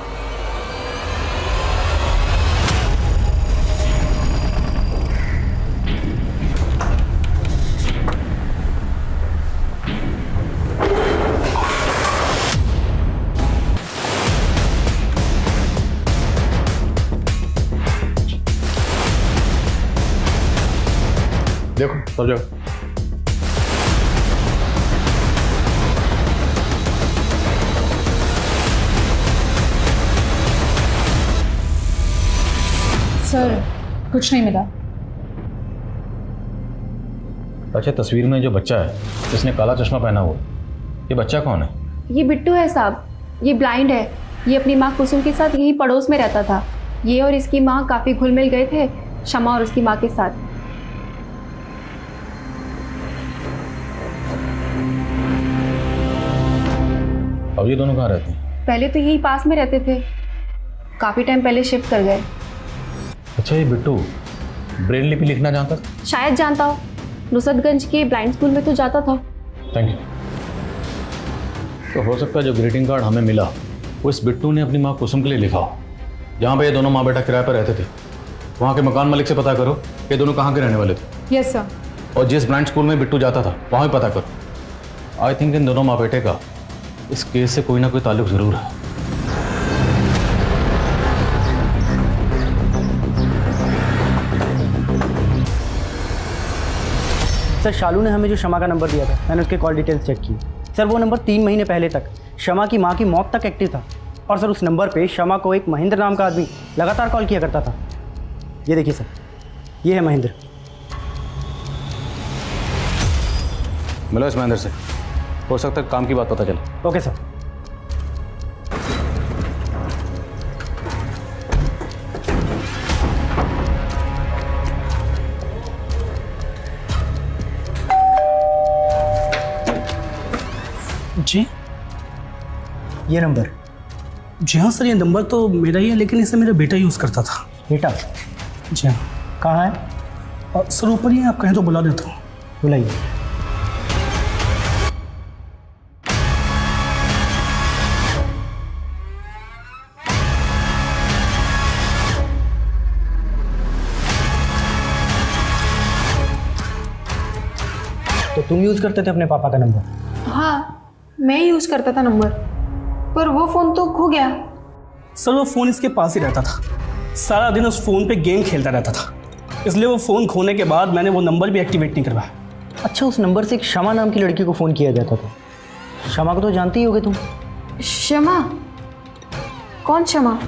देखो सब जगह। सर कुछ नहीं मिला। अच्छा, तस्वीर में जो बच्चा है जिसने काला चश्मा पहना हुआ, ये बच्चा कौन है? ये बिट्टू है साहब, ये ब्लाइंड है। ये अपनी माँ कुसुम के साथ यही पड़ोस में रहता था। ये और इसकी माँ काफ़ी घुल मिल गए थे शमा और उसकी माँ के साथ। अब ये दोनों कहाँ रहते हैं? पहले तो यही पास में रहते थे, काफ़ी टाइम पहले शिफ्ट कर गए। अच्छा, ये बिट्टू ब्रेल लिपि लिखना जानता था? शायद जानता हो, नुसरतगंज के ब्लाइंड स्कूल में तो जाता था। Thank you. तो हो सकता है जो ग्रीटिंग कार्ड हमें मिला वो इस बिट्टू ने अपनी माँ कुसुम के लिए लिखा हो। जहाँ पे ये दोनों माँ बेटा किराए पर रहते थे, वहाँ के मकान मालिक से पता करो ये दोनों कहाँ के रहने वाले थे। Yes sir. और जिस ब्लाइंड स्कूल में बिट्टू जाता था वहाँ भी पता करो। आई थिंक इन दोनों माँ बेटे का इस केस से कोई ना कोई ताल्लुक जरूर है। सर शालू ने हमें जो शमा का नंबर दिया था, मैंने उसके कॉल डिटेल्स चेक की। सर वो नंबर 3 महीने पहले तक शमा की माँ की मौत तक एक्टिव था। और सर उस नंबर पे शमा को एक महेंद्र नाम का आदमी लगातार कॉल किया करता था। ये देखिए सर, ये है महेंद्र। मिलो इस महेंद्र से, हो सकता है काम की बात पता चले। Okay sir. जी ये नंबर? जी हाँ सर, ये नंबर तो मेरा ही है, लेकिन इसे मेरा बेटा यूज़ करता था। बेटा? जी हाँ। कहाँ है? सर ऊपर ही है, आप कहें तो बुला देता हूँ। बुलाइए। तो तुम यूज़ करते थे अपने पापा का नंबर? हाँ, मैं यूज़ करता था नंबर, पर वो फ़ोन तो खो गया। सर वो फ़ोन इसके पास ही रहता था, सारा दिन उस फ़ोन पे गेम खेलता रहता था, इसलिए वो फ़ोन खोने के बाद मैंने वो नंबर भी एक्टिवेट नहीं करवाया। अच्छा, उस नंबर से एक शमा नाम की लड़की को फ़ोन किया जाता था। शमा को तो जानती ही होगे तुम। शमा? कौन शमा?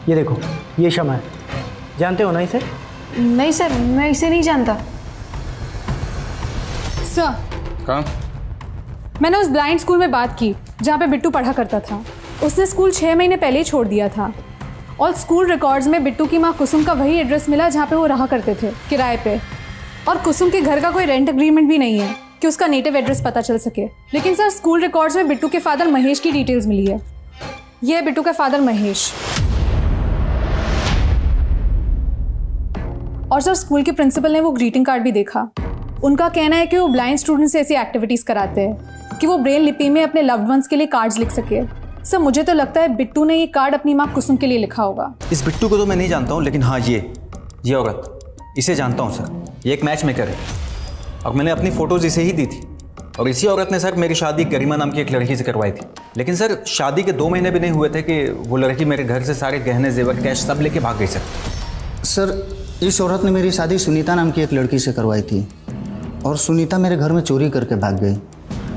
ये देखो, ये शमा है, जानते हो ना इसे? नहीं सर, मैं इसे नहीं जानता। सर कहाँ? मैंने उस ब्लाइंड स्कूल में बात की जहाँ पे बिट्टू पढ़ा करता था। उसने स्कूल 6 महीने पहले ही छोड़ दिया था और स्कूल रिकॉर्ड्स में बिट्टू की माँ कुसुम का वही एड्रेस मिला जहाँ पे वो रहा करते थे, किराए पे। और कुसुम के घर का कोई रेंट एग्रीमेंट भी नहीं है कि उसका नेटिव एड्रेस पता चल सके। लेकिन सर स्कूल रिकॉर्ड्स में बिट्टू के फादर महेश की डिटेल्स मिली है। ये है बिट्टू का फादर महेश। और सर स्कूल के प्रिंसिपल ने वो ग्रीटिंग कार्ड भी देखा। उनका कहना है कि वो ब्लाइंड स्टूडेंट्स से ऐसी एक्टिविटीज़ कराते हैं कि वो ब्रेल लिपि में अपने लव्ड वंस के लिए कार्ड्स लिख सके। सर मुझे तो लगता है बिट्टू ने ये कार्ड अपनी माँ कुसुम के लिए लिखा होगा। इस बिट्टू को तो मैं नहीं जानता हूँ, लेकिन हाँ ये औरत, इसे जानता हूँ सर। ये एक मैच मेकर है और मैंने अपनी फ़ोटोज़ इसे ही दी थी। और इसी औरत ने सर मेरी शादी गरिमा नाम की एक लड़की से करवाई थी। लेकिन सर शादी के 2 महीने भी नहीं हुए थे कि वो लड़की मेरे घर से सारे गहने जेवर कैश सब लेके भाग गई सर। सर इस औरत ने मेरी शादी सुनीता नाम की एक लड़की से करवाई थी और सुनीता मेरे घर में चोरी करके भाग गई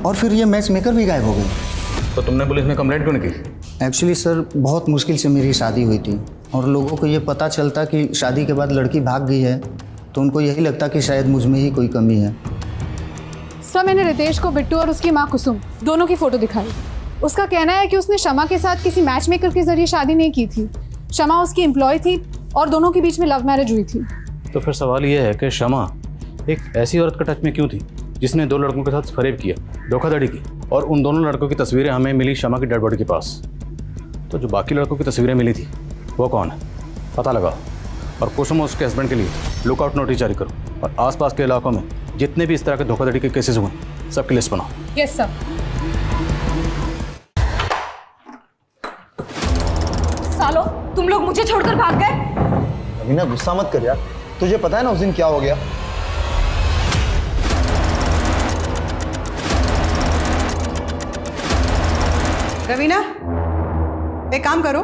और फिर ये मैच मेकर भी गायब हो गई। तो तुमने पुलिस में कंप्लेंट क्यों नहीं की? एक्चुअली सर बहुत मुश्किल से मेरी शादी हुई थी और लोगों को ये पता चलता कि शादी के बाद लड़की भाग गई है तो उनको यही लगता कि शायद मुझ में ही कोई कमी है। सर मैंने रितेश को बिट्टू और उसकी माँ कुसुम दोनों की फ़ोटो दिखाई। उसका कहना है कि उसने शमा के साथ किसी मैच मेकर के जरिए शादी नहीं की थी। शमा उसकी एम्प्लॉय थी और दोनों के बीच में लव मैरिज हुई थी। तो फिर सवाल ये है कि शमा एक ऐसी औरत का टच में क्यों थी जिसने 2 लड़कों के साथ फरेब किया, धोखाधड़ी की, और उन दोनों लड़कों की तस्वीरें हमें मिली शमा की डेड बॉडी के पास। तो जो बाकी लड़कों की तस्वीरें मिली थी वो कौन है, पता लगाओ और कुसुम और उसके हस्बैंड के लिए लुकआउट नोटिस जारी करो और आसपास के इलाकों में जितने भी इस तरह के धोखाधड़ी के केसेस हुए सबकी लिस्ट बनाओ। Yes sir. सालो तुम लोग मुझे छोड़कर भाग गए। रवीना गुस्सा मत कर यार, तुझे पता है ना उस दिन क्या हो गया। रवीना एक काम करो,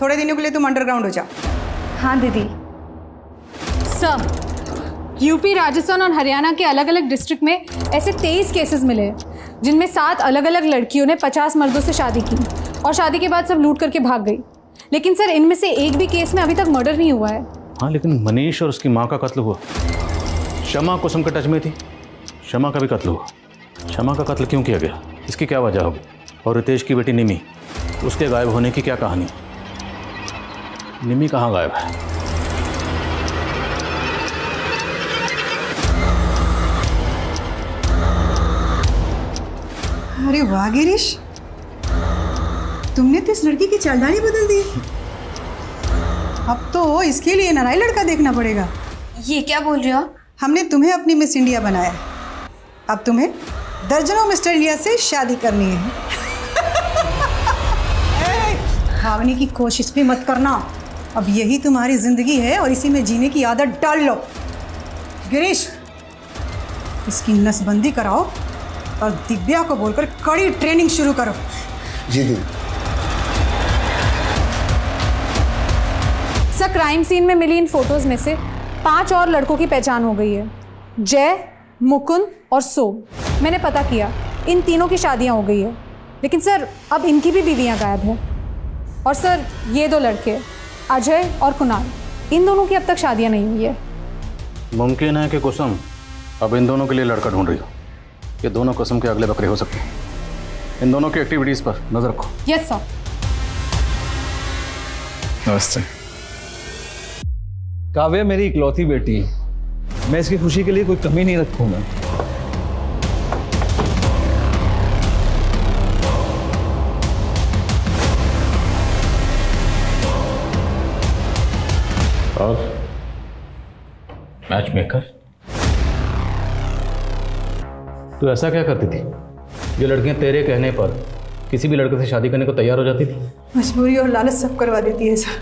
थोड़े दिनों के लिए तुम अंडरग्राउंड हो जाओ। हाँ दीदी। सर यूपी, राजस्थान और हरियाणा के अलग अलग डिस्ट्रिक्ट में ऐसे 23 केसेस मिले हैं, जिनमें 7 अलग अलग लड़कियों ने 50 मर्दों से शादी की और शादी के बाद सब लूट करके भाग गई। लेकिन सर, इनमें से एक भी केस में अभी तक मर्डर नहीं हुआ है। हाँ, लेकिन मनीष और उसकी माँ का कत्ल हुआ। शमा कुसुम के टच में थी, शमा का भी कत्ल हुआ। शमा का कत्ल क्यों किया गया, इसकी क्या वजह होगी? और रितेश की बेटी निमी, उसके गायब होने की क्या कहानी? निमी कहाँ गायब है? अरे वाह गिरीश, तुमने तो इस लड़की की चालदानी बदल दी। अब तो इसके लिए नया लड़का देखना पड़ेगा। ये क्या बोल रहे हो? हमने तुम्हें अपनी मिस इंडिया बनाया, अब तुम्हें दर्जनों मिस्टर इंडिया से शादी करनी है। भागने की कोशिश भी मत करना, अब यही तुम्हारी जिंदगी है और इसी में जीने की आदत डाल लो। गिरीश, इसकी नसबंदी कराओ और दिव्या को बोलकर कड़ी ट्रेनिंग शुरू करो। जी दीदी। सर, क्राइम सीन में मिली इन फोटोज में से 5 और लड़कों की पहचान हो गई है, जय, मुकुंद और सोम। मैंने पता किया, इन तीनों की शादियां हो गई है, लेकिन सर अब इनकी भी बीवियां गायब हैं। और सर, ये 2 लड़के अजय और कुणाल, इन दोनों की अब तक शादियां नहीं हुई है। मुमकिन है कि कुसुम अब इन दोनों के लिए लड़का ढूंढ रही हो। ये दोनों कुसुम के अगले बकरे हो सकते हैं। इन दोनों की एक्टिविटीज़ पर नजर रखो। Yes sir. नमस्ते। काव्या मेरी इकलौती बेटी है, मैं इसकी खुशी के लिए कोई कमी नहीं रखूंगा। और मैच मेकर, तू ऐसा क्या करती थी? जो लड़कियां तेरे कहने पर किसी भी लड़के से शादी करने को तैयार हो जाती थी। मजबूरी और लालच सब करवा देती है सर।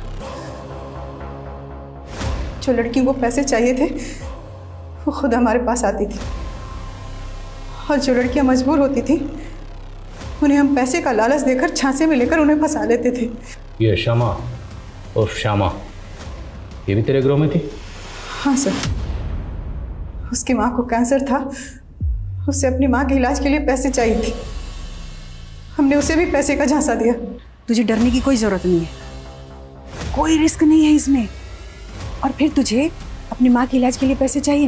जो लड़कियों को पैसे चाहिए थे वो खुद हमारे पास आती थी, और जो लड़कियां मजबूर होती थी उन्हें हम पैसे का लालच देकर झांसे में लेकर उन्हें फंसा लेते थे। ये शमा और श्यामा, ये भी तेरे ग्रोह में थी? हाँ सर, उसकी माँ को कैंसर था, उसे अपनी माँ के इलाज के लिए पैसे चाहिए थे। हमने उसे भी पैसे का झांसा दिया। तुझे डरने की कोई ज़रूरत नहीं है, कोई रिस्क नहीं है इसमें। और फिर तुझे अपनी माँ के इलाज के लिए पैसे चाहिए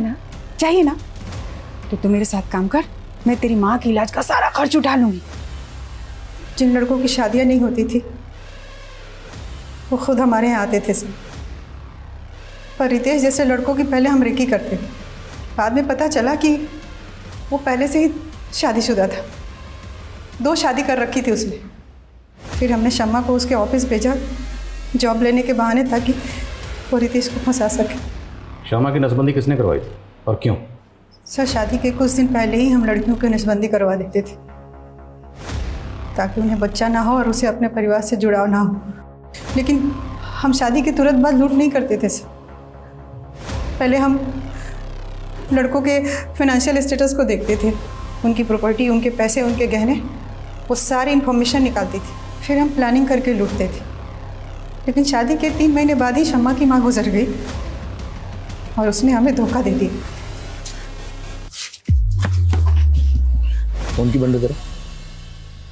ना, तो तू मेरे साथ काम कर, मैं तेरी माँ के इलाज का सारा खर्च उठा लूँगी। जिन लड़कों की शादियाँ नहीं होती थी वो खुद हमारे यहाँ आते थे सर। पर रितेश जैसे लड़कों की पहले हम रेकी करते थे, बाद में पता चला कि वो पहले से ही शादीशुदा था, 2 शादी कर रखी थी उसने। फिर हमने शम्मा को उसके ऑफिस भेजा जॉब लेने के बहाने, ताकि वो रितेश को फंसा सके। शमा की नसबंदी किसने करवाई थी और क्यों? सर, शादी के कुछ दिन पहले ही हम लड़कियों की नसबंदी करवा देते थे, ताकि उन्हें बच्चा ना हो और उसे अपने परिवार से जुड़ाव ना हो। लेकिन हम शादी के तुरंत बाद लूट नहीं करते थे सर। पहले हम लड़कों के फाइनेंशियल स्टेटस को देखते थे, उनकी प्रॉपर्टी, उनके पैसे, उनके गहने, वो सारी इन्फॉर्मेशन निकालती थी। फिर हम प्लानिंग करके लूटते थे। लेकिन शादी के 3 महीने बाद ही शम्मा की माँ गुजर गई और उसने हमें धोखा दे दिया। फोन की बंद करो।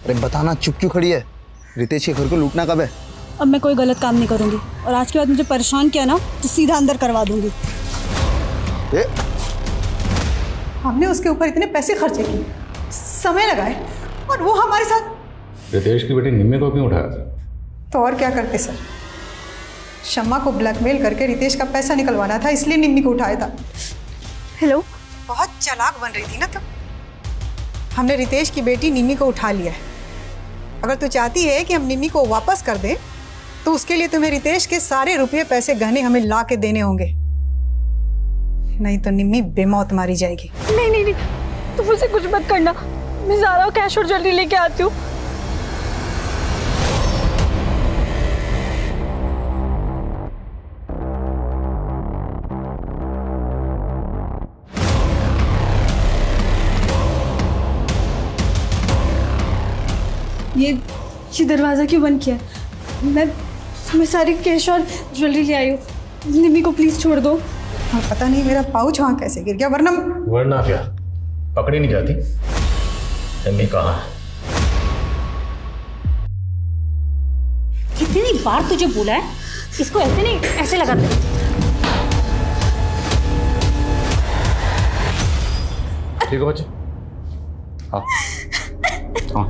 अरे बताना, चुप क्यों खड़ी है? रितेश के घर को लूटना कब है? अब मैं कोई गलत काम नहीं करूँगी, और आज के बाद मुझे परेशान किया ना तो सीधा अंदर करवा दूँगी। हमने उसके ऊपर इतने पैसे खर्चे किए, समय लगाए, और वो हमारे साथ। रितेश की बेटी निम्मी को क्यों उठाया था? तो और क्या करते सर, शम्मा को ब्लैकमेल करके रितेश का पैसा निकलवाना था, इसलिए निम्मी को उठाया था। हेलो, बहुत चालाक बन रही थी ना तुम। हमने रितेश की बेटी निम्मी को उठा लिया है। अगर तू चाहती है कि हम निम्मी को वापस कर दें, तो उसके लिए तुम्हें रितेश के सारे रुपये, पैसे, गहने हमें ला के देने होंगे, नहीं तो निम्मी बेमौत मारी जाएगी। नहीं नहीं नहीं, तुम मुझसे कुछ मत करना, मैं ज़्यादा कैश और ज्वेलरी लेके आती हूँ। ये दरवाज़ा क्यों बंद किया? मैं सारी कैश और ज्वेलरी ले आई हूँ। निम्मी को प्लीज़ छोड़ दो। और पता नहीं मेरा पाउच वहाँ कैसे गिर गया, वरना क्या पकड़ी नहीं जाती? निम्मी कहाँ है? कितनी बार तुझे बोला है इसको ऐसे नहीं, ऐसे लगाते। ठीक है बच्चे, आओ। हाँ।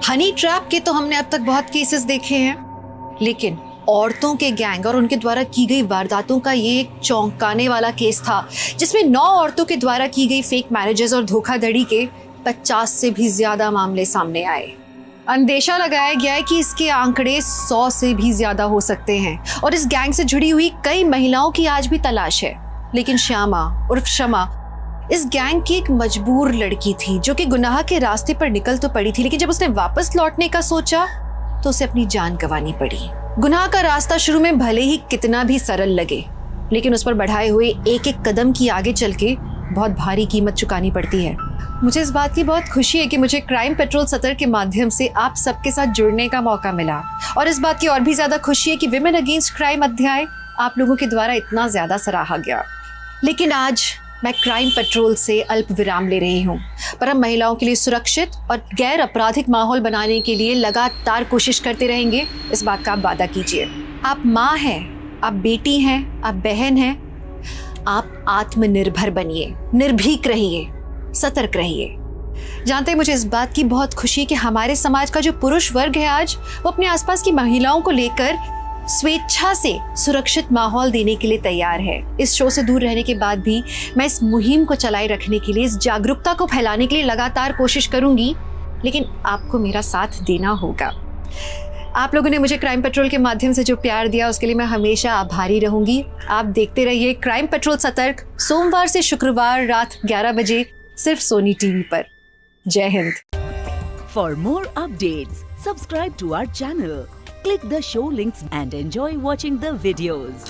हनी ट्रैप के तो हमने अब तक बहुत केसेस देखे हैं, लेकिन औरतों के गैंग और उनके द्वारा की गई वारदातों का ये एक चौंकाने वाला केस था, जिसमें 9 औरतों के द्वारा की गई फेक मैरिजेस और धोखाधड़ी के 50 से भी ज्यादा मामले सामने आए। अंदेशा लगाया गया है कि इसके आंकड़े 100 से भी ज्यादा हो सकते हैं और इस गैंग से जुड़ी हुई कई महिलाओं की आज भी तलाश है। लेकिन श्यामा उर्फ शमा इस गैंग की एक मजबूर लड़की थी जो कि गुनाह के रास्ते पर निकल तो पड़ी थी, लेकिन जब उसने वापस लौटने का सोचा तो उसे अपनी जान गंवानी पड़ी। गुनाह का रास्ता शुरू में भले ही कितना भी सरल लगे, लेकिन उस पर बढ़ाए हुए एक एक कदम की आगे चल के बहुत भारी कीमत चुकानी पड़ती है। मुझे इस बात की बहुत खुशी है कि मुझे क्राइम पेट्रोल सतर्क के माध्यम से आप सबके साथ जुड़ने का मौका मिला, और इस बात की और भी ज्यादा खुशी है कि विमेन अगेंस्ट क्राइम अध्याय आप लोगों के द्वारा इतना ज्यादा सराहा गया। लेकिन आज मैं क्राइम पेट्रोल से अल्प विराम ले रही हूँ, पर हम महिलाओं के लिए सुरक्षित और गैर आपराधिक माहौल बनाने के लिए लगातार कोशिश करते रहेंगे। इस बात का आप वादा कीजिए। आप माँ हैं, आप बेटी हैं, आप बहन हैं, आप आत्मनिर्भर बनिए, निर्भीक रहिए, सतर्क रहिए। जानते हैं, मुझे इस बात की बहुत खुशी है कि हमारे समाज का जो पुरुष वर्ग है आज वो अपने आसपास की महिलाओं को लेकर स्वेच्छा से सुरक्षित माहौल देने के लिए तैयार है। इस शो से दूर रहने के बाद भी मैं इस मुहिम को चलाए रखने के लिए, इस जागरूकता को फैलाने के लिए लगातार कोशिश करूंगी, लेकिन आपको मेरा साथ देना होगा। आप लोगों ने मुझे क्राइम पेट्रोल के माध्यम से जो प्यार दिया उसके लिए मैं हमेशा आभारी रहूंगी। आप देखते रहिए क्राइम पेट्रोल सतर्क, सोमवार से शुक्रवार रात 11 बजे सिर्फ सोनी टीवी पर। जय हिंद। For more updates subscribe to our channel, click the show links and enjoy watching the videos.